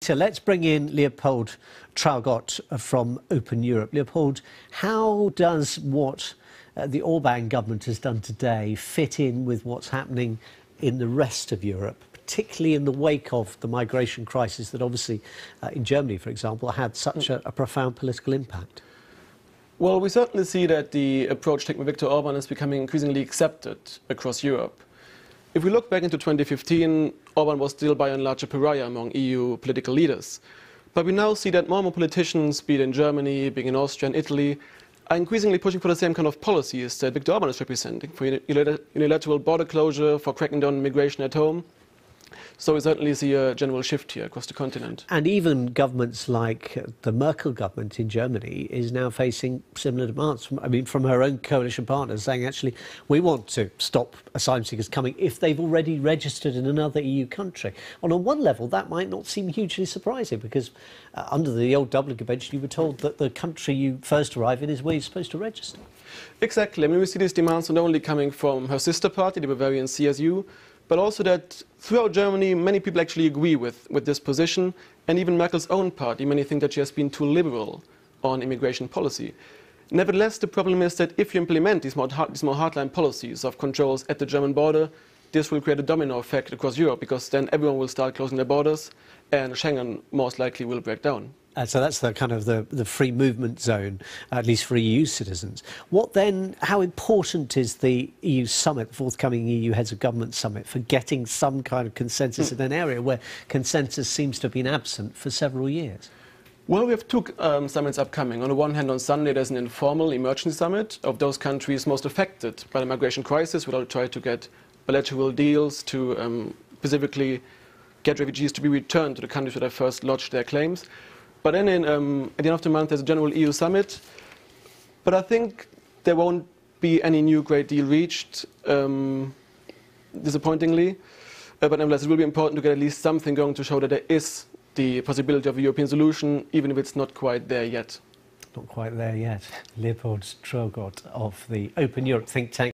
later, let's bring in Leopold Traugott from Open Europe. Leopold, how does what the Orban government has done today fit in with what's happening in the rest of Europe, particularly in the wake of the migration crisis that obviously in Germany, for example, had such a profound political impact? Well, we certainly see that the approach taken by Viktor Orban is becoming increasingly accepted across Europe. If we look back into 2015, Orban was still by and large a pariah among EU political leaders. But we now see that more and more politicians, be it in Germany, be it in Austria and Italy, are increasingly pushing for the same kind of policies that Viktor Orban is representing, for unilateral border closure, for cracking down on migration at home. So we certainly see a general shift here across the continent. And even governments like the Merkel government in Germany is now facing similar demands, from her own coalition partners, saying, actually, we want to stop asylum seekers coming if they've already registered in another EU country. And on one level, that might not seem hugely surprising, because under the old Dublin Convention, you were told that the country you first arrive in is where you're supposed to register. Exactly. I mean, we see these demands not only coming from her sister party, the Bavarian CSU, but also that throughout Germany, many people actually agree with this position, and even Merkel's own party, many think that she has been too liberal on immigration policy. Nevertheless, the problem is that if you implement these more hardline policies of controls at the German border, this will create a domino effect across Europe, because then everyone will start closing their borders, and Schengen most likely will break down. So that's the kind of the free movement zone, at least for EU citizens. What then, how important is the EU summit, the forthcoming EU heads of government summit, for getting some kind of consensus in an area where consensus seems to have been absent for several years? Well, we have two summits upcoming. On the one hand, on Sunday, there's an informal emergency summit of those countries most affected by the migration crisis, where they'll try to get bilateral deals to specifically get refugees to be returned to the countries where they first lodged their claims. But then at the end of the month, there's a general EU summit. But I think there won't be any new great deal reached, disappointingly. But nevertheless, it will be important to get at least something going to show that there is the possibility of a European solution, even if it's not quite there yet. Not quite there yet. Leopold Traugott of the Open Europe think tank.